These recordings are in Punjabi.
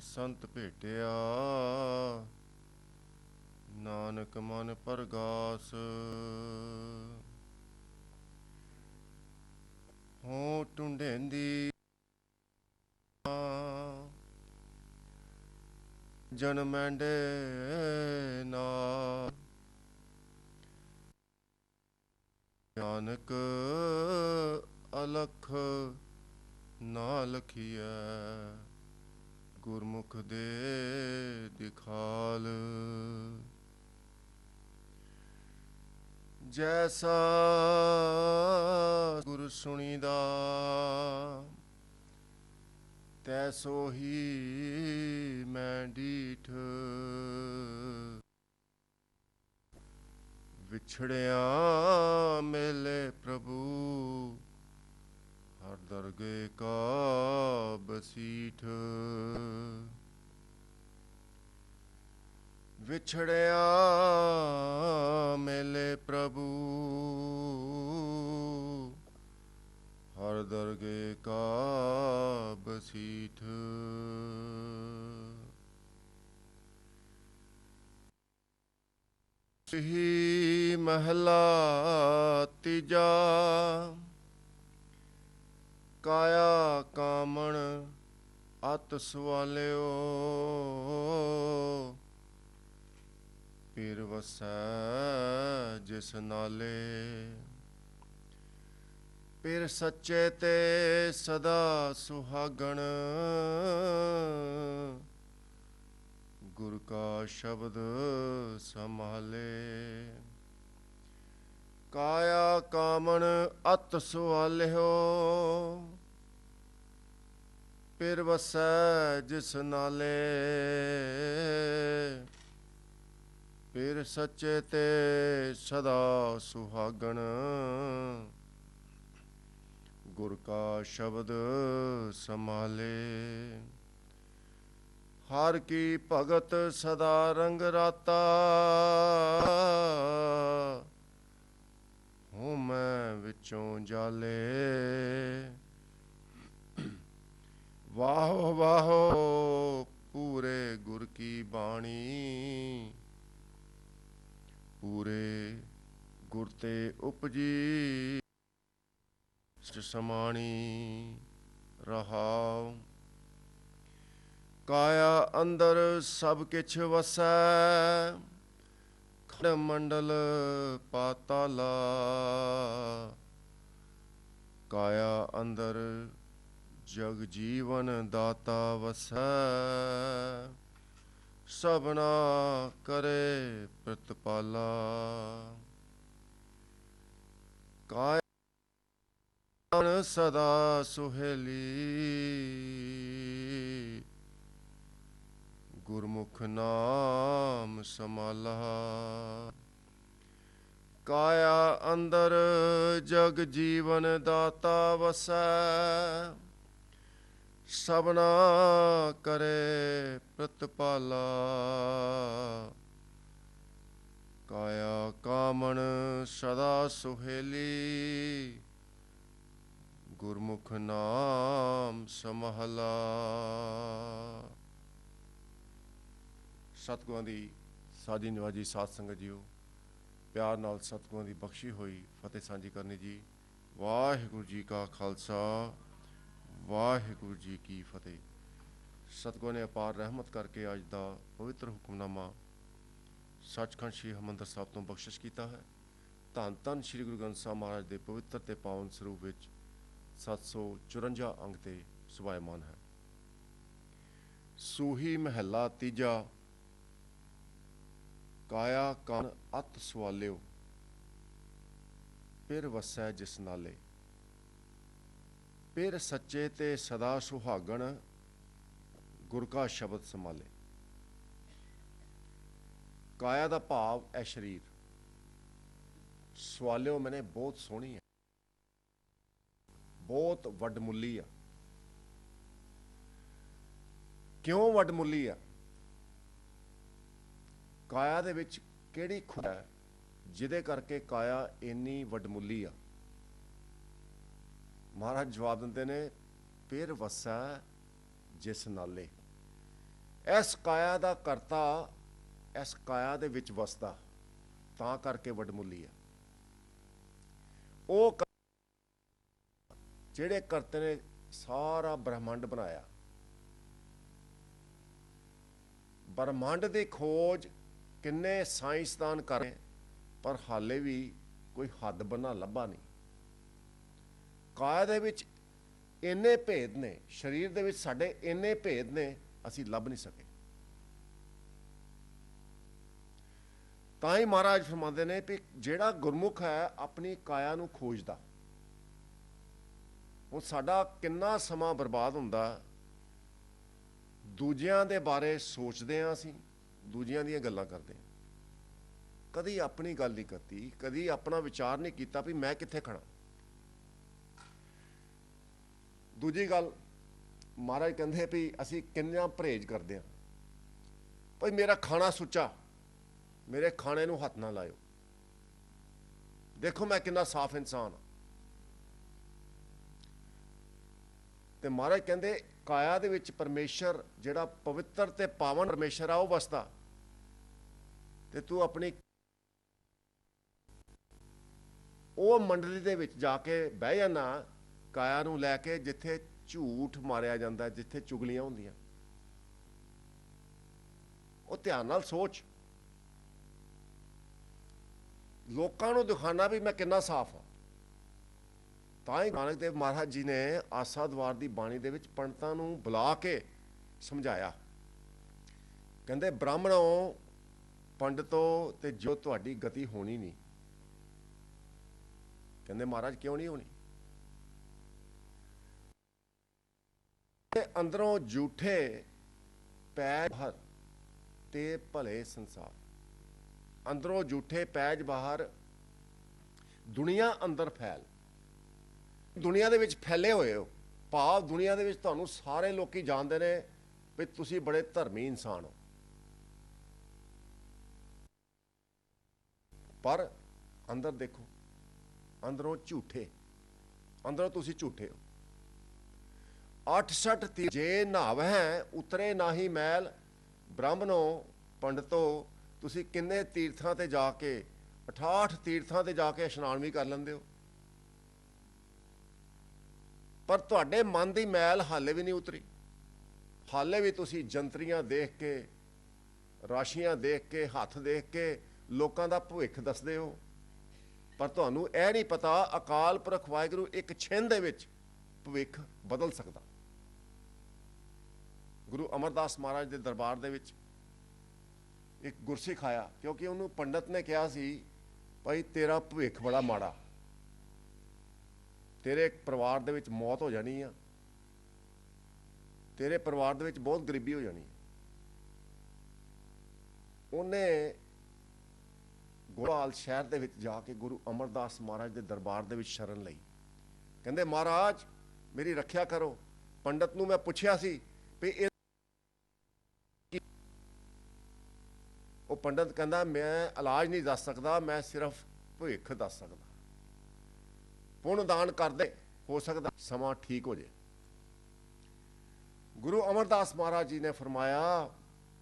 संत भेटिया नानक मन परगास। हों टुंडेंदी जन मैंडे ना नानक अलख ना लखिया गुरमुख दे दिखाल। जैसा गुरु सुनीदा तैसो ही मैं डीठ। विछड़िया मेले प्रभु हर दरगे का बसीठ। विछड़िया मेले प्रभु हर दरगे का बसीठ। ही महला तीजा काया कामण अत सवालियो पीर वसै जिस नाले। पीर सच्चे ते सदा सुहागण गुरु का शब्द संभाले। काया कामण अत सुहालियो पिर वसै जिस नाले। पिर सच्चे ते सदा सुहागण गुर का शब्द संभाले। हर की भगत सदा रंग राता हूँ मैं विचों जाले। वाहो वाहो पूरे गुर की बाणी पूरे गुर ते उपजी समाणी। रहाओ काया अंदर सब किछ वसै खंड मंडल पाताला। काया अंदर जग जीवन दाता वसै सबना करे प्रतिपाला। काया सदा सुहेली गुरमुख नाम समाला। काया अंदर जग जीवन दाता वसै सबना करे प्रतिपाला। काया कामण सदा सुहेली गुरमुख नाम समहला। सतगुਰਾਂ ਦੀ ਸਾਜੀ ਨਿਵਾਜੀ ਸਾਧ ਸੰਗਤ ਜੀਓ, ਪਿਆਰ ਨਾਲ ਸਤਿਗੁਰਾਂ ਦੀ ਬਖਸ਼ੀ ਹੋਈ ਫਤਿਹ ਸਾਂਝੀ ਕਰਨੀ ਜੀ। ਵਾਹਿਗੁਰੂ ਜੀ ਕਾ ਖਾਲਸਾ ਵਾਹਿਗੁਰੂ ਜੀ ਕੀ ਫਤਿਹ। ਸਤਿਗੁਰਾਂ ਨੇ ਅਪਾਰ ਰਹਿਮਤ ਕਰਕੇ ਅੱਜ ਦਾ ਪਵਿੱਤਰ ਹੁਕਮਨਾਮਾ ਸੱਚਖੰਡ ਸ਼੍ਰੀ ਹਰਿਮੰਦਰ ਸਾਹਿਬ ਤੋਂ ਬਖਸ਼ਿਸ਼ ਕੀਤਾ ਹੈ। ਧੰਨ ਧੰਨ ਸ਼੍ਰੀ ਗੁਰੂ ਗ੍ਰੰਥ ਸਾਹਿਬ ਮਹਾਰਾਜ ਦੇ ਪਵਿੱਤਰ ਤੇ ਪਾਵਨ ਸਰੂਪ ਵਿੱਚ 754 ਅੰਗ ਤੇ ਸੁਭਾਇਮਾਨ ਹੈ। ਸੂਹੀ ਮਹੱਲਾ ਤੀਜਾ ਕਾਇਆ ਕਨ ਅਤ ਸਵਾਲਿਓ ਪਿਰ ਵਸੈ ਜਿਸ ਨਾਲੇ। ਪਿਰ ਸੱਚੇ ਤੇ ਸਦਾ ਸੁਹਾਗਣ ਗੁਰ ਕਾ ਸ਼ਬਦ ਸੰਭਾਲੇ। ਕਾਇਆ ਦਾ ਭਾਵ ਹੈ ਸਰੀਰ। ਸਵਾਲਿਓ ਮੈਨੇ ਬਹੁਤ ਸੋਹਣੀ ਹੈ, ਬਹੁਤ ਵੱਡਮੁੱਲੀ ਆ। ਕਿਉਂ ਵੱਡਮੁੱਲੀ ਆ? ਕਾਇਆ ਦੇ ਵਿੱਚ ਕਿਹੜੀ ਖੂਬੀ ਹੈ ਜਿਹਦੇ ਕਰਕੇ ਕਾਇਆ ਇੰਨੀ ਵੱਡਮੁੱਲੀ ਆ? ਮਹਾਰਾਜ ਜਵਾਬ ਦਿੰਦੇ ਨੇ ਪਿਰ ਵਸੈ ਜਿਸ ਨਾਲੇ। इस काया का करता इस काया दे विच वसदा, तां करके वडमुली है। वो ਜਿਹੜੇ ਕਰਤੇ ਨੇ ਸਾਰਾ ਬ੍ਰਹਿਮੰਡ ਬਣਾਇਆ। ਬ੍ਰਹਿਮੰਡ ਦੀ ਖੋਜ ਕਿੰਨੇ ਸਾਇੰਸਦਾਨ ਕਰ ਰਹੇ, ਪਰ ਹਾਲੇ ਵੀ ਕੋਈ ਹੱਦ ਬੰਨਾ ਲੱਭਾ ਨਹੀਂ। ਕਾਇਆ ਦੇ ਵਿੱਚ ਇੰਨੇ ਭੇਦ ਨੇ, ਸਰੀਰ ਦੇ ਵਿੱਚ ਸਾਡੇ ਇੰਨੇ ਭੇਦ ਨੇ, ਅਸੀਂ ਲੱਭ ਨਹੀਂ ਸਕੇ। ਤਾਂ ਹੀ ਮਹਾਰਾਜ ਫਰਮਾਉਂਦੇ ਨੇ ਵੀ ਜਿਹੜਾ ਗੁਰਮੁਖ ਹੈ ਆਪਣੀ ਕਾਇਆ ਨੂੰ ਖੋਜਦਾ। ਹੁਣ ਸਾਡਾ ਕਿੰਨਾ ਸਮਾਂ ਬਰਬਾਦ ਹੁੰਦਾ, ਦੂਜਿਆਂ ਦੇ ਬਾਰੇ ਸੋਚਦੇ ਹਾਂ, ਅਸੀਂ ਦੂਜਿਆਂ ਦੀਆਂ ਗੱਲਾਂ ਕਰਦੇ ਹਾਂ, ਕਦੀ ਆਪਣੀ ਗੱਲ ਨਹੀਂ ਕੀਤੀ, ਕਦੀ ਆਪਣਾ ਵਿਚਾਰ ਨਹੀਂ ਕੀਤਾ ਵੀ ਮੈਂ ਕਿੱਥੇ ਖੜਾ। ਦੂਜੀ ਗੱਲ, ਮਹਾਰਾਜ ਕਹਿੰਦੇ ਵੀ ਅਸੀਂ ਕਿੰਨਾ ਪਰਹੇਜ਼ ਕਰਦੇ ਹਾਂ। ਭਾਈ ਮੇਰਾ ਖਾਣਾ ਸੁੱਚਾ, ਮੇਰੇ ਖਾਣੇ ਨੂੰ ਹੱਥ ਨਾ ਲਾਇਓ, ਦੇਖੋ ਮੈਂ ਕਿੰਨਾ ਸਾਫ਼ ਇਨਸਾਨ ਹਾਂ। ਤੇ ਮਹਾਰਾਜ ਕਹਿੰਦੇ ਕਾਇਆ ਦੇ ਵਿੱਚ ਪਰਮੇਸ਼ਰ ਜਿਹੜਾ ਪਵਿੱਤਰ ਤੇ ਪਾਵਨ ਪਰਮੇਸ਼ਰ ਆ ਉਹ ਵਸਦਾ, ਤੇ ਤੂੰ ਆਪਣੀ ਉਹ ਮੰਡਲੀ ਦੇ ਵਿੱਚ ਜਾ ਕੇ ਬਹਿ ਜਾਣਾ ਕਾਇਆ ਨੂੰ ਲੈ ਕੇ, ਜਿੱਥੇ ਝੂਠ ਮਾਰਿਆ ਜਾਂਦਾ, ਜਿੱਥੇ ਚੁਗਲੀਆਂ ਹੁੰਦੀਆਂ। ਉਹ ਧਿਆਨ ਨਾਲ ਸੋਚ, ਲੋਕਾਂ ਨੂੰ ਦਿਖਾਣਾ ਵੀ ਮੈਂ ਕਿੰਨਾ ਸਾਫ਼ ਹਾਂ। ਤਾਂ ਹੀ ਨਾਨਕ ਦੇਵ ਮਹਾਰਾਜ ਜੀ ਨੇ ਆਸਾ ਦਵਾਰ ਦੀ ਬਾਣੀ ਦੇ ਵਿੱਚ ਪੰਡਤਾਂ ਨੂੰ ਬੁਲਾ ਕੇ ਸਮਝਾਇਆ। ਕਹਿੰਦੇ ਬ੍ਰਾਹਮਣੋ ਪੰਡਤੋ ਤੇ ਜੋ ਤੁਹਾਡੀ ਗਤੀ ਹੋਣੀ ਨਹੀਂ। ਕਹਿੰਦੇ ਮਹਾਰਾਜ ਕਿਉਂ ਨਹੀਂ ਹੋਣੀ? ਅੰਦਰੋਂ ਝੂਠੇ ਪੈਜ ਬਾਹਰ ਤੇ ਭਲੇ ਸੰਸਾਰ। ਅੰਦਰੋਂ ਝੂਠੇ ਪੈਜ ਬਾਹਰ, ਦੁਨੀਆ ਅੰਦਰ ਫੈਲ। ਦੁਨੀਆ ਦੇ ਵਿੱਚ ਫੈਲੇ ਹੋਏ ਹੋ, ਭਾਵ ਦੁਨੀਆ ਦੇ ਵਿੱਚ ਤੁਹਾਨੂੰ ਸਾਰੇ ਲੋਕੀ ਜਾਣਦੇ ਨੇ ਵੀ ਤੁਸੀਂ ਬੜੇ ਧਰਮੀ ਇਨਸਾਨ ਹੋ, ਪਰ ਅੰਦਰ ਦੇਖੋ, ਅੰਦਰੋਂ ਝੂਠੇ, ਅੰਦਰੋਂ ਤੁਸੀਂ ਝੂਠੇ ਹੋ। 68 ਤੀਰ ਜੇ ਨਹਾਵਹਿ ਉਤਰੇ ਨਾਹੀ ਮੈਲ। ਬ੍ਰਾਹਮਣੋ ਪੰਡਤੋ ਤੁਸੀਂ ਕਿੰਨੇ ਤੀਰਥਾਂ ਤੇ ਜਾ ਕੇ, 68 ਤੀਰਥਾਂ ਤੇ ਜਾ ਕੇ ਇਸ਼ਨਾਨ ਵੀ ਕਰ ਲੈਂਦੇ ਹੋ, ਪਰ ਤੁਹਾਡੇ ਮਨ ਦੀ ਮੈਲ ਹਾਲੇ ਵੀ ਨਹੀਂ ਉਤਰੀ। ਹਾਲੇ ਵੀ ਤੁਸੀਂ ਜੰਤਰੀਆਂ ਦੇਖ ਕੇ, ਰਾਸ਼ੀਆਂ ਦੇਖ ਕੇ, ਹੱਥ ਦੇਖ ਕੇ ਲੋਕਾਂ ਦਾ ਭਵਿੱਖ ਦੱਸਦੇ ਹੋ, ਪਰ ਤੁਹਾਨੂੰ ਇਹ ਨਹੀਂ ਪਤਾ ਅਕਾਲ ਪੁਰਖ ਵਾਹਿਗੁਰੂ ਇੱਕ ਛਿਣ ਦੇ ਵਿੱਚ ਭਵਿੱਖ ਬਦਲ ਸਕਦਾ। ਗੁਰੂ ਅਮਰਦਾਸ ਮਹਾਰਾਜ ਦੇ ਦਰਬਾਰ ਦੇ ਵਿੱਚ ਇੱਕ ਗੁਰਸਿੱਖ ਆਇਆ, ਕਿਉਂਕਿ ਉਹਨੂੰ ਪੰਡਤ ਨੇ ਕਿਹਾ ਸੀ ਭਾਈ ਤੇਰਾ ਭਵਿੱਖ ਬੜਾ ਮਾੜਾ, ਤੇਰੇ ਪਰਿਵਾਰ ਦੇ ਵਿੱਚ ਮੌਤ ਹੋ ਜਾਣੀ ਆ, ਤੇਰੇ ਪਰਿਵਾਰ ਦੇ ਵਿੱਚ ਬਹੁਤ ਗਰੀਬੀ ਹੋ ਜਾਣੀ। ਉਹਨੇ ਗੋਪਾਲ ਸ਼ਹਿਰ ਦੇ ਵਿੱਚ ਜਾ ਕੇ ਗੁਰੂ ਅਮਰਦਾਸ ਮਹਾਰਾਜ ਦੇ ਦਰਬਾਰ ਦੇ ਵਿੱਚ ਸ਼ਰਨ ਲਈ। ਕਹਿੰਦੇ ਮਹਾਰਾਜ ਮੇਰੀ ਰੱਖਿਆ ਕਰੋ। ਪੰਡਤ ਨੂੰ ਮੈਂ ਪੁੱਛਿਆ ਸੀ ਵੀ ਇਹ, ਉਹ ਪੰਡਤ ਕਹਿੰਦਾ ਮੈਂ ਇਲਾਜ ਨਹੀਂ ਦੱਸ ਸਕਦਾ, ਮੈਂ ਸਿਰਫ ਭਵਿੱਖ ਦੱਸ ਸਕਦਾ। ਪੁੰਨ ਦਾਨ ਕਰਦੇ, ਹੋ ਸਕਦਾ ਸਮਾਂ ਠੀਕ ਹੋ ਜਾਏ। ਗੁਰੂ ਅਮਰਦਾਸ ਮਹਾਰਾਜ ਜੀ ਨੇ ਫਰਮਾਇਆ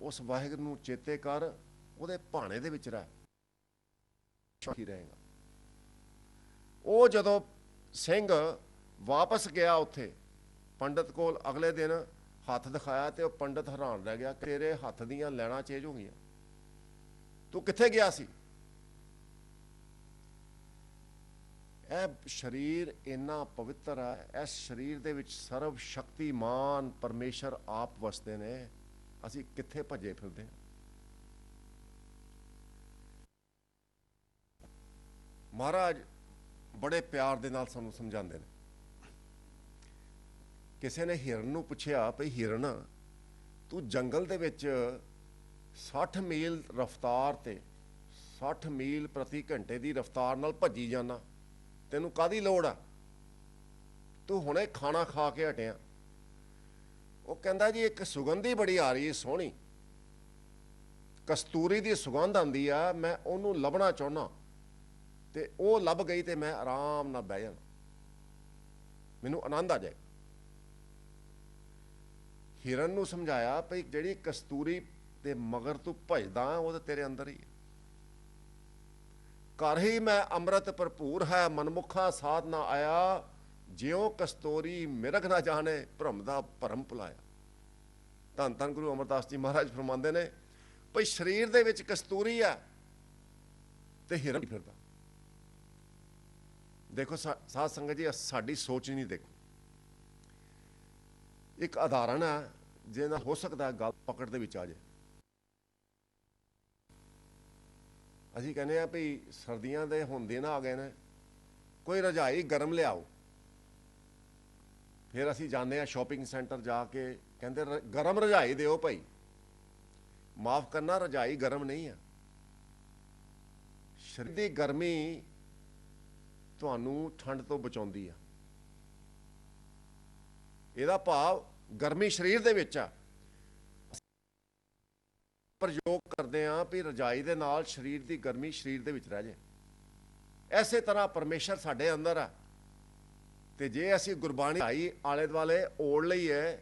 ਉਸ ਵਾਹਿਗੁਰੂ ਨੂੰ ਚੇਤੇ ਕਰ, ਉਹਦੇ ਭਾਣੇ ਦੇ ਵਿੱਚ ਰਹਿ, ਹੀ ਰਹੇਗਾ। ਉਹ ਜਦੋਂ ਸਿੰਘ ਵਾਪਸ ਗਿਆ ਉੱਥੇ ਪੰਡਤ ਕੋਲ, ਅਗਲੇ ਦਿਨ ਹੱਥ ਦਿਖਾਇਆ ਤੇ ਉਹ ਪੰਡਤ ਹੈਰਾਨ ਰਹਿ ਗਿਆ, ਤੇਰੇ ਹੱਥ ਦੀਆਂ ਲੈਣਾ ਚੇਂਜ ਹੋ ਗਈਆਂ, ਤੂੰ ਕਿੱਥੇ ਗਿਆ ਸੀ? ਇਹ ਸਰੀਰ ਇੰਨਾ ਪਵਿੱਤਰ ਹੈ, ਇਸ ਸਰੀਰ ਦੇ ਵਿੱਚ ਸਰਵ ਸ਼ਕਤੀਮਾਨ ਪਰਮੇਸ਼ਰ ਆਪ ਵਸਦੇ ਨੇ, ਅਸੀਂ ਕਿੱਥੇ ਭੱਜੇ ਫਿਰਦੇ ਹਾਂ? ਮਹਾਰਾਜ ਬੜੇ ਪਿਆਰ ਦੇ ਨਾਲ ਸਾਨੂੰ ਸਮਝਾਉਂਦੇ ਨੇ। ਕਿਸੇ ਨੇ ਹਿਰਨ ਨੂੰ ਪੁੱਛਿਆ ਭਈ ਹਿਰਨ ਤੂੰ ਜੰਗਲ ਦੇ ਵਿੱਚ 60 ਮੀਲ ਰਫ਼ਤਾਰ ਤੇ 60 ਮੀਲ ਪ੍ਰਤੀ ਘੰਟੇ ਦੀ ਰਫ਼ਤਾਰ ਨਾਲ ਭੱਜੀ ਜਾਣਾ, ਤੈਨੂੰ ਕਾਹਦੀ ਲੋੜ ਆ? ਤੂੰ ਹੁਣੇ ਖਾਣਾ ਖਾ ਕੇ ਹਟਿਆ। ਉਹ ਕਹਿੰਦਾ ਜੀ ਇੱਕ ਸੁਗੰਧ ਹੀ ਬੜੀ ਆ ਰਹੀ ਹੈ ਸੋਹਣੀ, ਕਸਤੂਰੀ ਦੀ ਸੁਗੰਧ ਆਉਂਦੀ ਆ, ਮੈਂ ਉਹਨੂੰ ਲੱਭਣਾ ਚਾਹੁੰਦਾ, ਤੇ ਉਹ ਲੱਭ ਗਈ ਤੇ ਮੈਂ ਆਰਾਮ ਨਾਲ ਬਹਿ ਜਾਣਾ, ਮੈਨੂੰ ਆਨੰਦ ਆ ਜਾਏ। ਹਿਰਨ ਨੂੰ ਸਮਝਾਇਆ ਭਈ ਜਿਹੜੀ ਕਸਤੂਰੀ ਦੇ ਮਗਰ ਤੂੰ ਭਜਦਾ ਉਹ ਤਾਂ ਤੇਰੇ ਅੰਦਰ ਹੀ ਹੈ। ਘਰ ਹੀ ਮੈਂ ਅੰਮ੍ਰਿਤ ਭਰਪੂਰ ਹੈ, ਮਨਮੁਖਾ ਸਾਧ ਨਾ ਆਇਆ, ਜਿਉ ਕਸਤੂਰੀ ਮਿਰਗ ਨਾ ਜਾਣੇ, ਭਰਮ ਦਾ ਭਰਮ ਭੁਲਾਇਆ। ਧੰਨ ਧੰਨ ਗੁਰੂ ਅਮਰਦਾਸ ਜੀ ਮਹਾਰਾਜ ਫਰਮਾਉਂਦੇ ਨੇ ਭਈ ਸਰੀਰ ਦੇ ਵਿੱਚ ਕਸਤੂਰੀ ਆ ਤੇ ਹਿਰਨ ਫਿਰਦਾ। ਦੇਖੋ ਸਾਧ ਸੰਗਤ ਜੀ, ਸਾਡੀ ਸੋਚ ਨਹੀਂ। ਦੇਖੋ ਇੱਕ ਉਦਾਹਰਣ ਹੈ ਜਿਹਦਾ ਹੋ ਸਕਦਾ ਗੱਲ ਪਕੜ ਦੇ ਵਿੱਚ ਆ ਜਾਏ। ਅਸੀਂ ਕਹਿੰਦੇ ਆ ਵੀ ਸਰਦੀਆਂ ਦੇ ਹੁਣ ਦਿਨ ਆ ਗਏ ਨੇ, ਕੋਈ ਰਜਾਈ ਗਰਮ ਲਿਆਓ। ਫਿਰ ਅਸੀਂ ਜਾਂਦੇ ਆ ਸ਼ਾਪਿੰਗ ਸੈਂਟਰ ਜਾ ਕੇ, ਕਹਿੰਦੇ ਗਰਮ ਰਜਾਈ ਦਿਓ ਭਾਈ। ਮਾਫ ਕਰਨਾ, ਰਜਾਈ ਗਰਮ ਨਹੀਂ ਆ। ਸਰੀਰ ਦੀ ਗਰਮੀ ਤੁਹਾਨੂੰ ਠੰਡ ਤੋਂ ਬਚਾਉਂਦੀ ਆ। ਇਹਦਾ ਭਾਵ ਗਰਮੀ ਸਰੀਰ ਦੇ ਵਿੱਚ ਆ। ਪ੍ਰਯੋਗ ਕਰਦੇ ਆ ਵੀ ਰਜਾਈ ਦੇ ਨਾਲ ਸਰੀਰ ਦੀ ਗਰਮੀ ਸਰੀਰ ਦੇ ਵਿੱਚ ਰਹਿ ਜਾਏ। ਐਸੇ ਤਰ੍ਹਾਂ ਪਰਮੇਸ਼ਰ ਸਾਡੇ ਅੰਦਰ ਆ, ਤੇ ਜੇ ਅਸੀਂ ਗੁਰਬਾਣੀ ਆਈ ਆਲੇ ਦੁਆਲੇ ਓੜ ਲਈਏ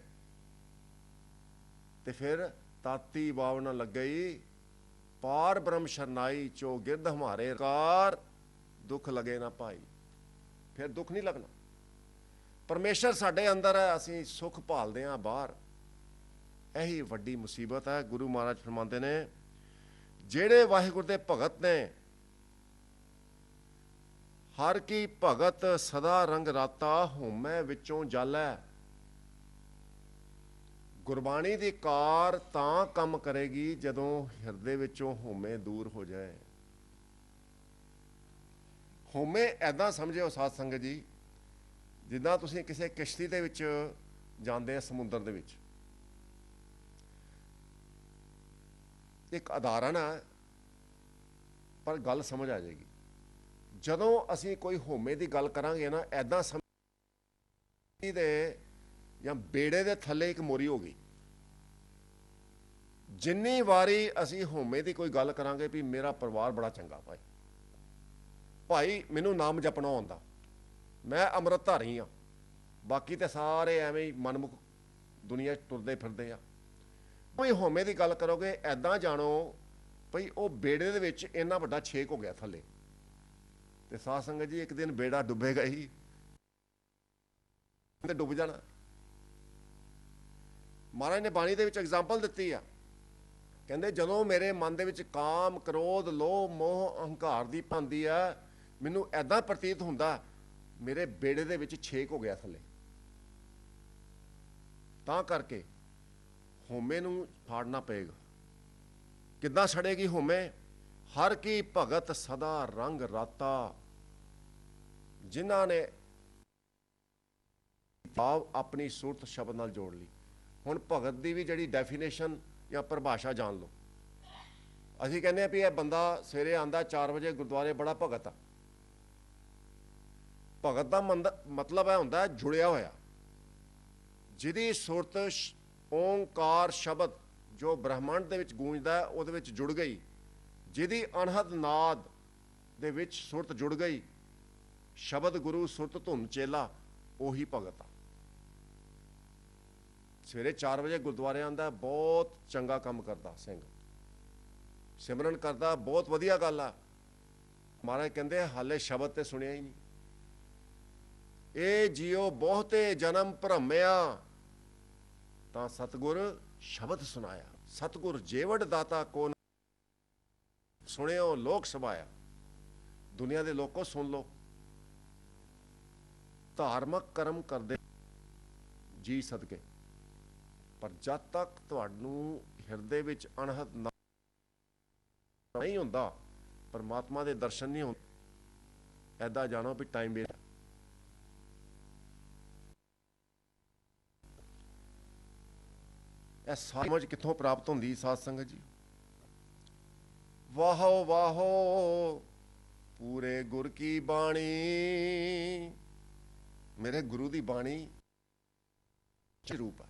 ਤੇ ਫਿਰ ਤਾਤੀ ਬਾਵ ਨ ਲੱਗਈ, ਪਾਰ ਬ੍ਰਹਮ ਸ਼ਰਨਾਈ, ਚੋ ਗਿਰਦ ਹਮਾਰੇ ਕਾਰ, ਦੁੱਖ ਲਗੇ ਨਾ ਭਾਈ। ਫਿਰ ਦੁੱਖ ਨਹੀਂ ਲੱਗਣਾ। ਪਰਮੇਸ਼ਰ ਸਾਡੇ ਅੰਦਰ ਹੈ, ਅਸੀਂ ਸੁੱਖ ਭਾਲਦੇ ਹਾਂ ਬਾਹਰ। ਇਹੀ ਵੱਡੀ ਮੁਸੀਬਤ ਹੈ। ਗੁਰੂ ਮਹਾਰਾਜ ਫਰਮਾਉਂਦੇ ਨੇ ਜਿਹੜੇ ਵਾਹਿਗੁਰੂ ਦੇ ਭਗਤ ਨੇ, ਹਰ ਕੀ ਭਗਤ ਸਦਾ ਰੰਗ ਰਾਤਾ, ਹੋਮੈ ਵਿੱਚੋਂ ਜਲੈ। ਗੁਰਬਾਣੀ ਦੀ ਕਾਰ ਤਾਂ ਕੰਮ ਕਰੇਗੀ ਜਦੋਂ ਹਿਰਦੇ ਵਿੱਚੋਂ ਹੋਮੇ ਦੂਰ ਹੋ ਜਾਏ। ਹੋਮੇ ਐਦਾਂ ਸਮਝਿਓ ਸਾਧ ਸੰਗਤ ਜੀ, ਜਿੱਦਾਂ ਤੁਸੀਂ ਕਿਸੇ ਕਿਸ਼ਤੀ ਦੇ ਵਿੱਚ ਜਾਂਦੇ ਆ ਸਮੁੰਦਰ ਦੇ ਵਿੱਚ। ਇੱਕ ਉਦਾਹਰਣ ਹੈ ਪਰ ਗੱਲ ਸਮਝ ਆ ਜਾਏਗੀ। ਜਦੋਂ ਅਸੀਂ ਕੋਈ ਹੋਮੇ ਦੀ ਗੱਲ ਕਰਾਂਗੇ ਨਾ, ਐਦਾਂ ਸਮਝ ਦੇ ਜਾਂ ਬੇੜੇ ਦੇ ਥੱਲੇ ਇੱਕ ਮੋਰੀ ਹੋ ਗਈ। ਜਿੰਨੀ ਵਾਰੀ ਅਸੀਂ ਹੋਮੇ ਦੀ ਕੋਈ ਗੱਲ ਕਰਾਂਗੇ ਵੀ ਮੇਰਾ ਪਰਿਵਾਰ ਬੜਾ ਚੰਗਾ ਭਾਈ, ਭਾਈ ਮੈਨੂੰ ਨਾਮ ਜਪਣਾ ਆਉਂਦਾ, ਮੈਂ ਅੰਮ੍ਰਿਤਧਾਰੀ ਹਾਂ, ਬਾਕੀ ਤੇ ਸਾਰੇ ਐਵੇਂ ਹੀ ਮਨਮੁਖ ਦੁਨੀਆ 'ਚ ਤੁਰਦੇ ਫਿਰਦੇ ਆ। ਕੋਈ ਹੋਮੇ ਦੀ ਗੱਲ ਕਰੋਗੇ, ਐਦਾਂ ਜਾਣੋ ਭਈ ਉਹ ਬੇੜੇ ਦੇ ਵਿੱਚ ਇੰਨਾ ਵੱਡਾ ਛੇਕ ਹੋ ਗਿਆ ਥੱਲੇ। ਤੇ ਸਾਧ ਸੰਗਤ ਜੀ, ਇੱਕ ਦਿਨ ਬੇੜਾ ਡੁੱਬੇਗਾ ਹੀ ਤੇ ਡੁੱਬ ਜਾਣਾ। ਮਹਾਰਾਜ ਨੇ ਬਾਣੀ ਦੇ ਵਿੱਚ ਐਗਜ਼ਾਮਪਲ ਦਿੱਤੀ ਆ। ਕਹਿੰਦੇ ਜਦੋਂ ਮੇਰੇ ਮਨ ਦੇ ਵਿੱਚ ਕਾਮ, ਕ੍ਰੋਧ, ਲੋਭ, ਮੋਹ, ਅਹੰਕਾਰ ਦੀ ਭਾਂਦੀ ਆ, ਮੈਨੂੰ ਐਦਾਂ ਪ੍ਰਤੀਤ ਹੁੰਦਾ ਮੇਰੇ ਬੇੜੇ ਦੇ ਵਿੱਚ ਛੇਕ ਹੋ ਗਿਆ ਥੱਲੇ। ਤਾਂ ਕਰਕੇ ਹੋਮੇ ਨੂੰ ਫਾੜਨਾ ਪਏਗਾ। ਕਿੱਦਾਂ ਸੜੇਗੀ ਹੋਮੇ? ਹਰ ਕੀ ਭਗਤ ਸਦਾ ਰੰਗ ਰਾਤਾ, ਜਿਨ੍ਹਾਂ ਨੇ ਭਾਵ ਆਪਣੀ ਸੂਰਤ ਸ਼ਬਦ ਨਾਲ ਜੋੜ ਲਈ। ਹੁਣ ਭਗਤ ਦੀ ਵੀ ਜਿਹੜੀ ਡੈਫੀਨੇਸ਼ਨ ਜਾਂ ਪਰਿਭਾਸ਼ਾ ਜਾਣ ਲਓ। ਅਸੀਂ ਕਹਿੰਦੇ ਆ ਵੀ ਇਹ ਬੰਦਾ ਸਵੇਰੇ ਆਂਦਾ 4 ਵਜੇ ਗੁਰਦੁਆਰੇ, ਬੜਾ ਭਗਤ ਆ। ਭਗਤ ਦਾ ਮਤਲਬ ਇਹ ਹੁੰਦਾ ਜੁੜਿਆ ਹੋਇਆ, ਜਿਹਦੀ ਸੁਰਤ ਓਂਕਾਰ ਸ਼ਬਦ ਜੋ ਬ੍ਰਹਮੰਡ ਦੇ ਵਿੱਚ ਗੂੰਜਦਾ ਉਹਦੇ ਵਿੱਚ ਜੁੜ ਗਈ, ਜਿਹਦੀ ਅਣਹਦ ਨਾਦ ਦੇ ਵਿੱਚ ਸੁਰਤ ਜੁੜ ਗਈ। ਸ਼ਬਦ ਗੁਰੂ ਸੁਰਤ ਧੁਨ ਚੇਲਾ, ਉਹੀ ਭਗਤ ਆ। ਸਵੇਰੇ 4 ਵਜੇ ਗੁਰਦੁਆਰੇ ਆਂਦਾ, ਬਹੁਤ ਚੰਗਾ ਕੰਮ ਕਰਦਾ ਸਿੰਘ, ਸਿਮਰਨ ਕਰਦਾ, ਬਹੁਤ ਵਧੀਆ ਗੱਲ ਆ। ਮਹਾਰਾਜ ਕਹਿੰਦੇ ਹਾਲੇ ਸ਼ਬਦ ਤੇ ਸੁਣਿਆ ਹੀ ਨਹੀਂ। ਇਹ ਜੀਓ ਬਹੁਤੇ ਜਨਮ ਭਰਮਿਆ, ਤਾਂ ਸਤਿਗੁਰ ਸ਼ਬਦ ਸੁਣਾਇਆ। ਸਤਿਗੁਰ ਜੇਵੜ ਦਾਤਾ ਕੋ ਸੁਣਿਓ ਲੋਕ ਸਭਾਇਆ। ਦੁਨੀਆ ਦੇ ਲੋਕੋ ਸੁਣ ਲੋ। ਧਾਰਮਿਕ ਕਰਮ ਕਰਦੇ ਜੀ ਸਦਕੇ, ਪਰ ਜਦ ਤੱਕ ਤੁਹਾਨੂੰ ਹਿਰਦੇ ਵਿੱਚ ਅਣਹਦ ਨਹੀਂ ਹੁੰਦਾ, ਪਰਮਾਤਮਾ ਦੇ ਦਰਸ਼ਨ ਨਹੀਂ ਹੁੰਦੇ। ਐਦਾਂ ਜਾਣੋ ਵੀ ਟਾਈਮ ਵੇਸਟ। ਇਹ ਸਮਝ ਕਿੱਥੋਂ ਪ੍ਰਾਪਤ ਹੁੰਦੀ ਸਾਧ ਸੰਗਤ ਜੀ? ਵਾਹੋ ਵਾਹੋ ਪੂਰੇ ਗੁਰ ਕੀ ਬਾਣੀ। ਮੇਰੇ ਗੁਰੂ ਦੀ ਬਾਣੀ ਰੂਪ ਹੈ।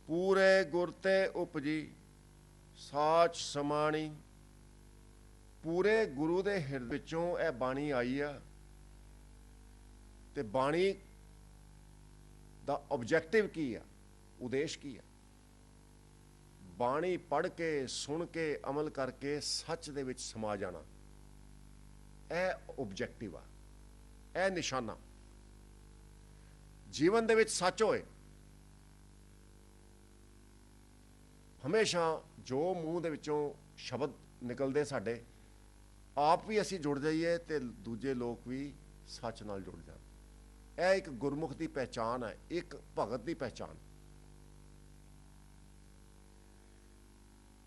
ਪੂਰੇ ਗੁਰ ਤੇ ਉਪਜੀ ਸਾਚ ਸਮਾਣੀ। ਪੂਰੇ ਗੁਰੂ ਦੇ ਹਿਰਦੇ ਵਿੱਚੋਂ ਇਹ ਬਾਣੀ ਆਈ ਆ। ਤੇ ਬਾਣੀ ਦਾ ਆਬਜੈਕਟਿਵ ਕੀ ਆ, ਉਦੇਸ਼ ਕੀ ਆ। ਬਾਣੀ ਪੜ੍ਹ ਕੇ, ਸੁਣ ਕੇ, ਅਮਲ ਕਰਕੇ ਸੱਚ ਦੇ ਵਿੱਚ ਸਮਾ ਜਾਣਾ, ਇਹ ਆਬਜੈਕਟਿਵ ਆ, ਇਹ ਨਿਸ਼ਾਨਾ। ਜੀਵਨ ਦੇ ਵਿੱਚ ਸੱਚ ਹੋਏ, ਹਮੇਸ਼ਾ ਜੋ ਮੂੰਹ ਦੇ ਵਿੱਚੋਂ ਸ਼ਬਦ ਨਿਕਲਦੇ ਸਾਡੇ, ਆਪ ਵੀ ਅਸੀਂ ਜੁੜ ਜਾਈਏ ਤੇ ਦੂਜੇ ਲੋਕ ਵੀ ਸੱਚ ਨਾਲ ਜੁੜ ਜਾਣ। ਇਹ ਇੱਕ ਗੁਰਮੁਖ ਦੀ ਪਹਿਚਾਣ ਹੈ, ਇੱਕ ਭਗਤ ਦੀ ਪਹਿਚਾਣ।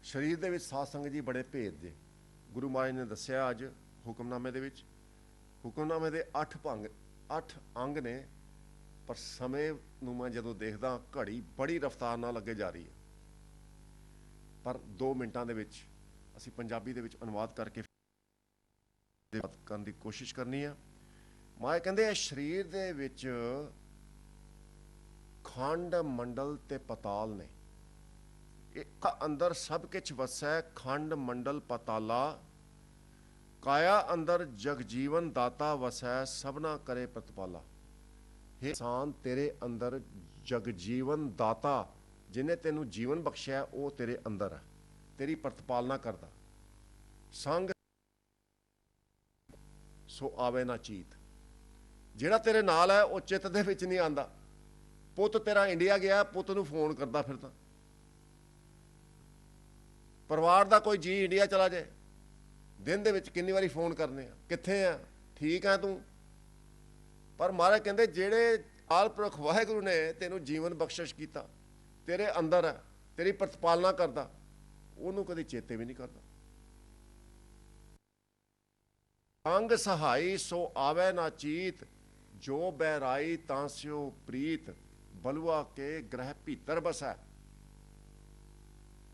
ਸਰੀਰ ਦੇ ਵਿੱਚ ਸਾਧ ਸੰਗਤ ਜੀ ਬੜੇ ਭੇਦ ਜੇ। ਗੁਰੂ ਮਹਾਰਾਜ ਨੇ ਦੱਸਿਆ ਅੱਜ ਹੁਕਮਨਾਮੇ ਦੇ ਵਿੱਚ, ਹੁਕਮਨਾਮੇ ਦੇ 8 ਅੰਗ ਨੇ, ਪਰ ਸਮੇਂ ਨੂੰ ਮੈਂ ਜਦੋਂ ਦੇਖਦਾ ਘੜੀ ਬੜੀ ਰਫ਼ਤਾਰ ਨਾਲ ਅੱਗੇ ਜਾ ਰਹੀ ਹੈ। ਪਰ 2 ਮਿੰਟਾਂ ਦੇ ਵਿੱਚ ਅਸੀਂ ਪੰਜਾਬੀ ਦੇ ਵਿੱਚ ਅਨੁਵਾਦ ਕਰਕੇ ਕਰਨ ਦੀ ਕੋਸ਼ਿਸ਼ ਕਰਨੀ ਆ। ਮਾਏ ਕਹਿੰਦੇ ਇਹ ਸਰੀਰ ਦੇ ਵਿੱਚ ਖੰਡ ਮੰਡਲ ਤੇ ਪਤਾਲ ਨੇ, ਇੱਕ ਅੰਦਰ ਸਭ ਕੁਛ ਵਸੈ, ਖੰਡ ਮੰਡਲ ਪਤਾਲਾ, ਕਾਇਆ ਅੰਦਰ ਜਗ ਜੀਵਨ ਦਾਤਾ ਵਸੈ, ਸਭਨਾ ਕਰੇ ਪ੍ਰਤਪਾਲਾ। हे ਇਨਸਾਨ, ਤੇਰੇ ਅੰਦਰ ਜਗ ਜੀਵਨ ਦਾਤਾ, ਜਿਹਨੇ ਤੈਨੂੰ ਜੀਵਨ ਬਖਸ਼ਿਆ, ਉਹ ਤੇਰੇ ਅੰਦਰ ਹੈ, ਤੇਰੀ ਪ੍ਰਤਪਾਲਨਾ ਕਰਦਾ। ਸੰਗ ਸੋ ਆਵੇ ਨਾ ਚੀਤ, ਜਿਹੜਾ ਤੇਰੇ ਨਾਲ ਹੈ ਉਹ ਚਿੱਤ ਦੇ ਵਿੱਚ ਨਹੀਂ ਆਂਦਾ। ਪੁੱਤ ਤੇਰਾ ਇੰਡੀਆ ਗਿਆ, ਪੁੱਤ ਨੂੰ ਫੋਨ ਕਰਦਾ ਫਿਰਦਾ। ਪਰਿਵਾਰ ਦਾ ਕੋਈ ਜੀ ਇੰਡੀਆ ਚਲਾ ਜਾਏ, ਦਿਨ ਦੇ ਵਿੱਚ ਕਿੰਨੀ ਵਾਰੀ ਫੋਨ ਕਰਨੇ ਆ, ਕਿੱਥੇ ਆ, ਠੀਕ ਆ ਤੂੰ। ਪਰ ਮਹਾਰਾਜ ਕਹਿੰਦੇ ਜਿਹੜੇ ਅਕਾਲ ਪੁਰਖ ਵਾਹਿਗੁਰੂ ਨੇ ਤੈਨੂੰ ਜੀਵਨ ਬਖਸ਼ਿਸ਼ ਕੀਤਾ, ਤੇਰੇ ਅੰਦਰ ਹੈ, ਤੇਰੀ ਪ੍ਰਤਪਾਲਨਾ ਕਰਦਾ, ਉਹਨੂੰ ਕਦੇ ਚੇਤੇ ਵੀ ਨਹੀਂ ਕਰਦਾ। ਅੰਗ ਸਹਾਈ ਸੋ ਆਵੇ ਨਾ ਚੀਤ, ਜੋ ਬਹਿਰਾਈ ਤਾਂ ਸਿਓ ਪ੍ਰੀਤ, ਬਲੂਆ ਕੇ ਗ੍ਰਹਿ ਭੀਤਰ ਬਸੈ।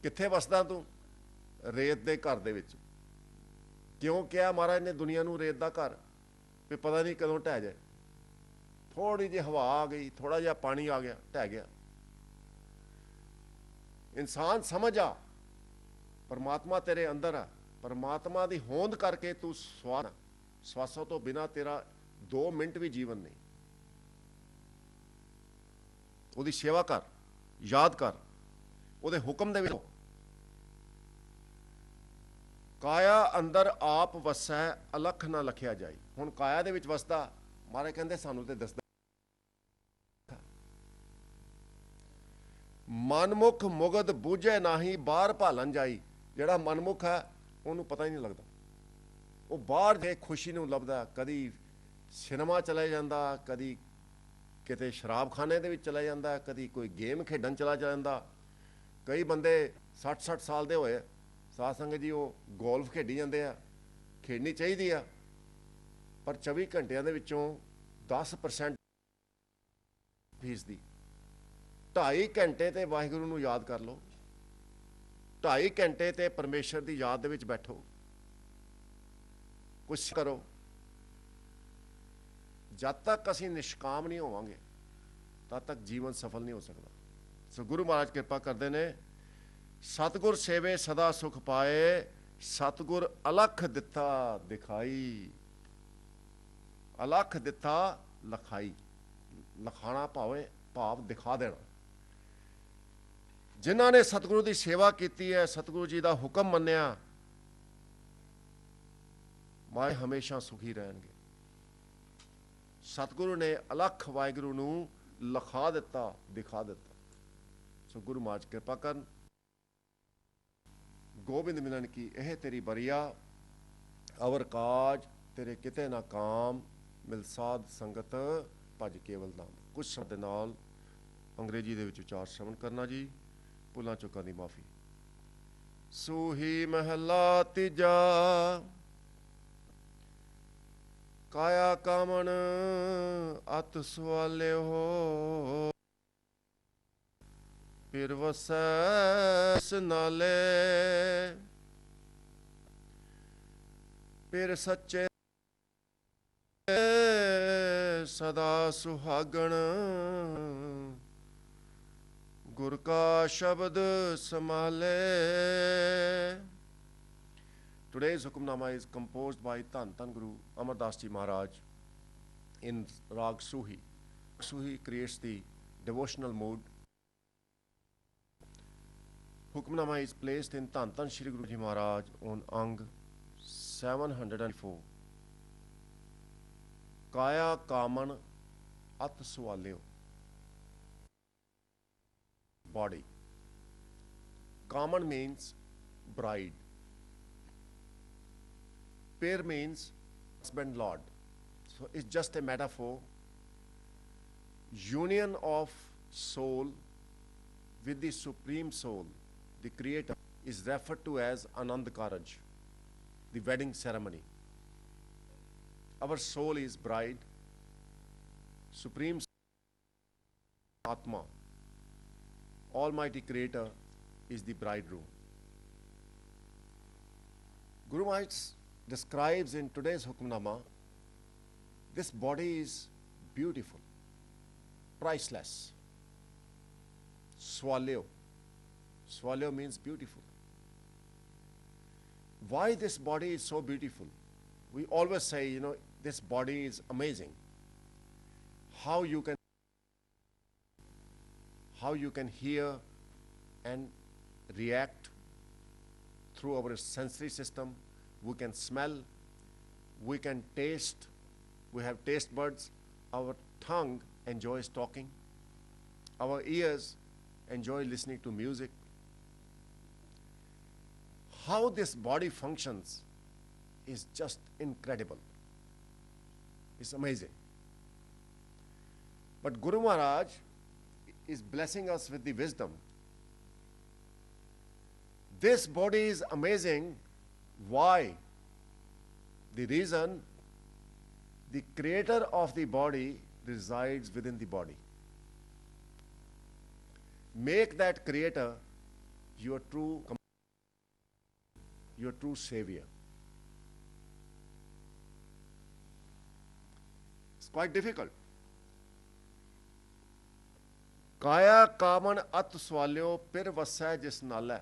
ਕਿੱਥੇ ਵਸਦਾ ਤੂੰ? ਰੇਤ ਦੇ ਘਰ ਦੇ ਵਿੱਚ। ਕਿਉਂ ਕਿਹਾ ਮਹਾਰਾਜ ਨੇ ਦੁਨੀਆ ਨੂੰ ਰੇਤ ਦਾ ਘਰ? ਵੀ ਪਤਾ ਨਹੀਂ ਕਦੋਂ ਢਹਿ ਜਾਏ। ਥੋੜੀ ਜਿਹੀ ਹਵਾ ਆ ਗਈ, ਥੋੜਾ ਜਿਹਾ ਪਾਣੀ ਆ ਗਿਆ, ਢਹਿ ਗਿਆ। ਇਨਸਾਨ ਸਮਝ ਆ, ਪਰਮਾਤਮਾ ਤੇਰੇ ਅੰਦਰ ਆ। ਪਰਮਾਤਮਾ ਦੀ ਹੋਂਦ ਕਰਕੇ ਤੂੰ ਸਵਾਸਾਂ ਤੋਂ ਬਿਨਾਂ ਤੇਰਾ 2 ਮਿੰਟ ਵੀ ਜੀਵਨ ਨਹੀਂ। ਉਹਦੀ ਸੇਵਾ ਕਰ, ਯਾਦ ਕਰ, ਉਹਦੇ ਹੁਕਮ ਦੇ ਵਿੱਚ। ਕਾਇਆ ਅੰਦਰ ਆਪ ਵਸੈ, ਅਲਖ ਨਾ ਲਖਿਆ ਜਾਈ। ਹੁਣ ਕਾਇਆ ਦੇ ਵਿੱਚ ਵਸਦਾ, ਮਹਾਰਾਜ ਕਹਿੰਦੇ ਸਾਨੂੰ ਤੇ ਦੱਸਦਾ। ਮਨਮੁਖ ਮੁਗਧ ਬੂਝੇ ਨਾਹੀ, ਬਾਹਰ ਭਾਲਣ ਜਾਈ। ਜਿਹੜਾ ਮਨਮੁਖ ਹੈ ਉਹਨੂੰ ਪਤਾ ਹੀ ਨਹੀਂ ਲੱਗਦਾ, ਉਹ ਬਾਹਰ ਦੇ ਖੁਸ਼ੀ ਨੂੰ ਲੱਭਦਾ। ਕਦੀ ਸਿਨੇਮਾ ਚਲਾ ਜਾਂਦਾ, ਕਦੀ ਕਿਤੇ ਸ਼ਰਾਬਖਾਨੇ ਦੇ ਵਿੱਚ ਚਲਾ ਜਾਂਦਾ, ਕਦੀ ਕੋਈ ਗੇਮ ਖੇਡਣ ਚਲਾ ਜਾਂਦਾ। ਕਈ ਬੰਦੇ 60 ਸਾਲ ਦੇ ਹੋਏ ਸਾਧ ਸੰਗਤ ਜੀ, ਉਹ ਗੋਲਫ ਖੇਡੀ ਜਾਂਦੇ ਆ। ਖੇਡਣੀ ਚਾਹੀਦੀ ਆ, ਪਰ 24 ਘੰਟਿਆਂ ਦੇ ਵਿੱਚੋਂ 10% ਫੀਸ ਦੀ। 2.5 ਘੰਟੇ ਤੇ ਵਾਹਿਗੁਰੂ ਨੂੰ ਯਾਦ ਕਰ ਲਓ, 2.5 ਘੰਟੇ ਤੇ ਪਰਮੇਸ਼ਰ ਦੀ ਯਾਦ ਦੇ ਵਿੱਚ ਬੈਠੋ, ਕੁਛ ਕਰੋ। ਜਦ ਤੱਕ ਅਸੀਂ ਨਿਸ਼ਕਾਮ ਨਹੀਂ ਹੋਵਾਂਗੇ, ਤਦ ਤੱਕ ਜੀਵਨ ਸਫਲ ਨਹੀਂ ਹੋ ਸਕਦਾ। ਸੋ ਗੁਰੂ ਮਹਾਰਾਜ ਕਿਰਪਾ ਕਰਦੇ ਨੇ, ਸਤਿਗੁਰ ਸੇਵੇ ਸਦਾ ਸੁਖ ਪਾਏ, ਸਤਿਗੁਰ ਅਲਖ ਦਿੱਤਾ ਦਿਖਾਈ। ਅਲਖ ਦਿੱਤਾ ਲਖਾਈ, ਲਖਾਣਾ ਭਾਵ ਦਿਖਾ ਦੇਣਾ। ਜਿਨ੍ਹਾਂ ਨੇ ਸਤਿਗੁਰੂ ਦੀ ਸੇਵਾ ਕੀਤੀ ਹੈ, ਸਤਿਗੁਰੂ ਜੀ ਦਾ ਹੁਕਮ ਮੰਨਿਆ, ਮਾਏ ਹਮੇਸ਼ਾ ਸੁਖੀ ਰਹਿਣਗੇ। ਸਤਿਗੁਰੂ ਨੇ ਅਲਖ ਵਾਹਿਗੁਰੂ ਨੂੰ ਲਖਾ ਦਿੱਤਾ, ਦਿਖਾ ਦਿੱਤਾ। ਸੋ ਗੁਰੂ ਮਹਾਰਾਜ ਕਿਰਪਾ ਕਰਨ। ਗੋਬਿੰਦ ਮਿਲਨ ਕੀ ਇਹ ਤੇਰੀ ਬਰੀਆ, ਅਵਰ ਕਾਜ ਤੇਰੇ ਕਿਤੇ ਨਾ ਕਾਮ, ਮਿਲ ਸਾਧ ਸੰਗਤ ਭਜ ਕੇਵਲ ਨਾਮ। ਕੁਝ ਸ਼ਬਦ ਨਾਲ ਅੰਗਰੇਜ਼ੀ ਦੇ ਵਿੱਚ ਉਚਾਰ ਸ਼ਰਵਣ ਕਰਨਾ ਜੀ। ਭੁੱਲਾਂ ਚੁੱਕਾਂ ਦੀ ਮਾਫੀ। ਸੂਹੀ ਮਹਲਾ ਤੀਜਾ, ਕਾਇਆ ਕਾਮਣ ਅਤ ਸਵਾਲਿਓ, ਫਿਰ ਵਸੈ ਨਾਲੇ, ਫਿਰ ਸੱਚੇ ਸਦਾ ਸੁਹਾਗਣ, ਗੁਰ ਕਾ ਸ਼ਬਦ ਸੰਭਾਲੇ। Today's Hukamnama is composed by Dhan Dhan Guru Amar Das Ji Maharaj in Rag Suhi. Suhi creates the devotional mood. Hukmnama is placed in Dhan Dhan Shri Guru Ji Maharaj on Ang 704. Kaya Kaman At Swalyo. Body. Kaman means bride. Pir means husband lord. So it's just a metaphor. Union of soul with the supreme soul, the creator, is referred to as Anand Karaj, the wedding ceremony. Our soul is bride, supreme Atma, Almighty Creator is the bridegroom. Guru Maharaj describes in today's Hukmnama, this body is beautiful, priceless. Swalyo. Swalyo means beautiful. Why this body is so beautiful? We always say, this body is amazing. How you can hear and react through our sensory system. We can smell, we can taste, we have taste buds. Our tongue enjoys talking. Our ears enjoy listening to music. How this body functions is just incredible. It's amazing. But Guru Maharaj is blessing us with the wisdom. This body is amazing. Why? The reason, the creator of the body resides within the body. Make that creator your true savior. It's quite difficult. Kaya kaman at swalyo pir vasai jis nalai.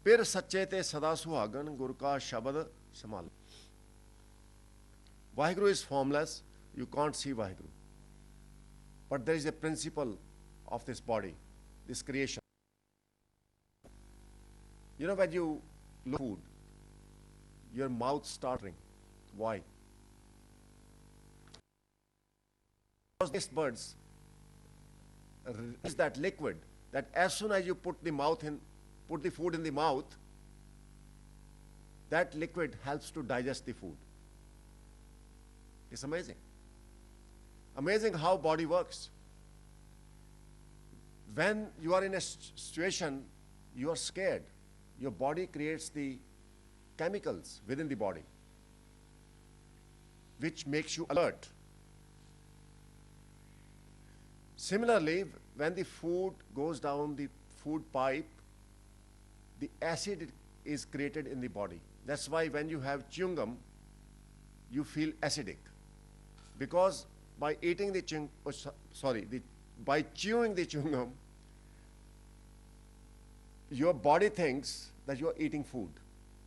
Pir sache te sada suhagan gur ka shabad samal. Vaheguru is formless. You can't see Vaheguru. But there is a principle of this body, this creation. When you look at food, your mouth starts watering. Why? Because taste buds release that liquid that as soon as you put the food in the mouth, that liquid helps to digest the food. It's amazing. Amazing how body works. When you are in a situation, you are scared. Your body creates the chemicals within the body, which makes you alert. Similarly, when the food goes down the food pipe, the acid is created in the body. That's why when you have chewing gum, you feel acidic. Because by eating by chewing the chewing gum, your body thinks that you are eating food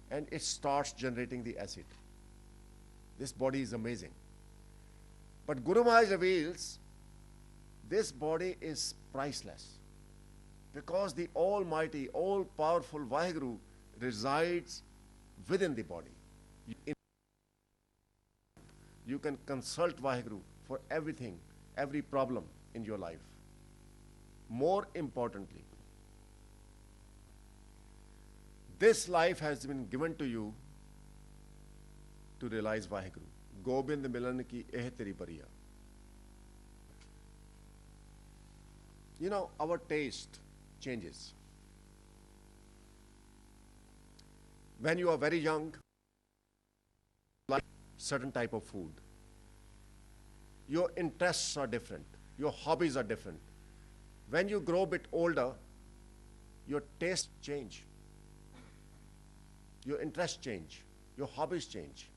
and it starts generating the acid. This body is amazing. But Guru Maharaj reveals this body is priceless because the Almighty, all-powerful Vaheguru resides within the body. You can consult Vaheguru for everything, every problem in your life. More importantly, this life has been given to you to realize Vaheguru. Gobind milan ki eh teri bariya. Our taste changes. When you are very young, like certain type of food. Your interests are different. Your hobbies are different. When you grow a bit older, your tastes change. Your interests change. Your hobbies change.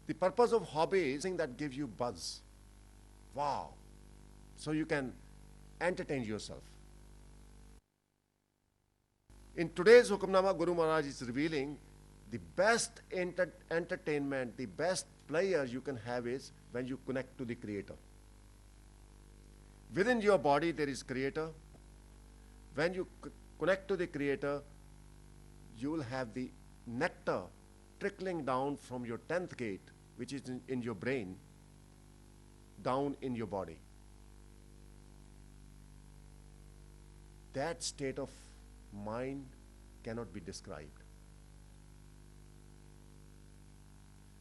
The purpose of hobby is something that gives you buzz. Wow. So you can entertain yourself. In today's Hukmnama, Guru Maharaj is revealing the best entertainment, the best pleasure you can have is when you connect to the Creator. Within your body there is Creator. When you connect to the Creator, you will have the nectar trickling down from your 10th gate, which is in your brain, down in your body. That state of mind cannot be described.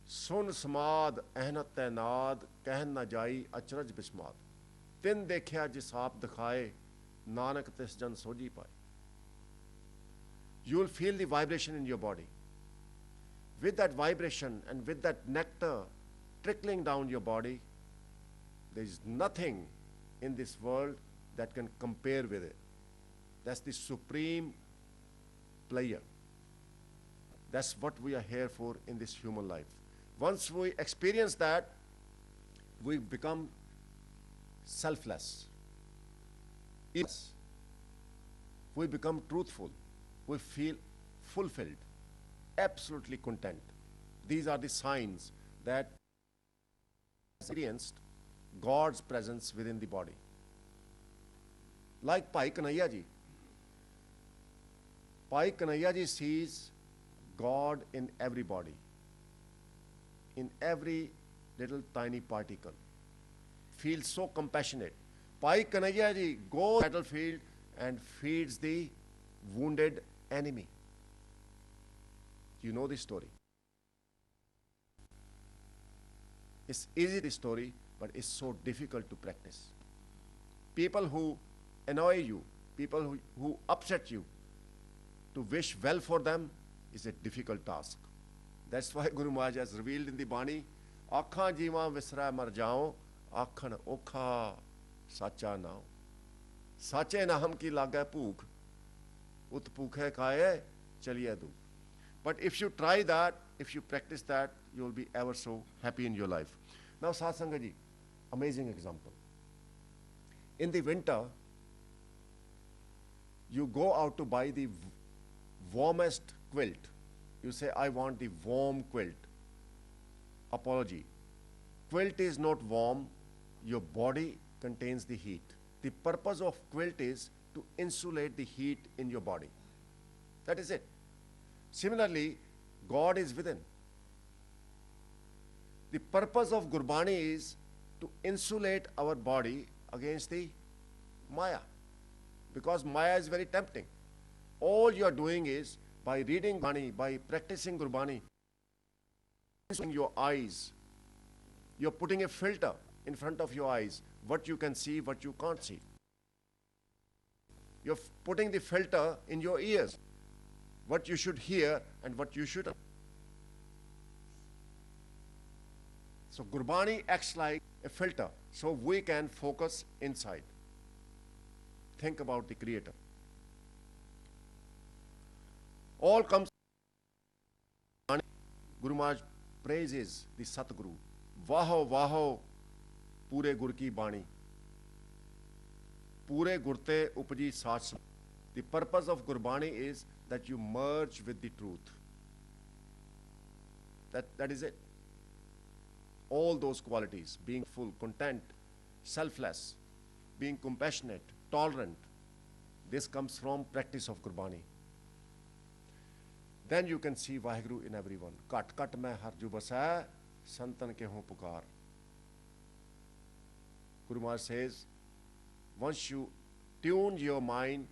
सुन समाद अहनत तैनाद कहन न जाई अचरज बिस्माद तिन देखिया जिस आप दिखाए नानक तिस जन सोजी पाए. You will feel the vibration in your body. With that vibration and with that nectar trickling down your body, there is nothing in this world that can compare with it. That's the supreme player. That's what we are here for in this human life. Once we experience that, we become selfless. Yes. We become truthful. We feel fulfilled, absolutely content. These are the signs that experienced God's presence within the body. Like Bhai Kanhaiya ji. Bhai Kanhaiya ji sees God in everybody, in every little tiny particle. Feels so compassionate. Bhai Kanhaiya ji goes to the battlefield and feeds the wounded enemy. You know the story. It's easy, the story, but it's so difficult to practice. People who annoy you, people who upset you, to wish well for them is a difficult task. That's why Guru Maharaj has revealed in the Bani, Akhan jiva visra mar jao, akhan okha sacha nao. Sache naham ki laga pukh, ut pukhe khaye chaliye du. But if you try that, if you practice that, you will be ever so happy in your life. Now, Satsanga ji, amazing example. In the winter, you go out to buy the warmest quilt. You say, I want the warm quilt. Apology. Quilt is not warm. Your body contains the heat. The purpose of quilt is to insulate the heat in your body. That is it. Similarly, God is within. The purpose of Gurbani is to insulate our body against the Maya, because Maya is very tempting. All you are doing is, by reading Gurbani, by practicing Gurbani, in your eyes, you're putting a filter in front of your eyes, what you can see, what you can't see. You're putting the filter in your ears, what you should hear and what you shouldn't. So Gurbani acts like a filter, so we can focus inside. Think about the Creator. All comes. Guru Maharaj praises the Satguru. Vaho vaho pure gur ki bani. Pure gurte upji sach. The purpose of Gurbani is that you merge with the truth. That is it. All those qualities, being full, content, selfless, being compassionate, tolerant, this comes from practice of Gurbani. Then you can see Vaheguru in everyone. Kat kat mein har ju basai, santan ke ho pukar. Guru Maharaj says, once you tune your mind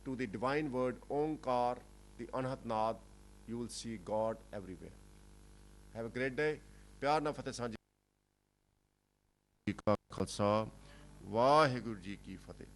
to the divine word Omkar, the Anhat Naad, you will see God everywhere. Have a great day. प्यार ना फतेह सांझी का खालसा वाहिगुरु जी की फतेह.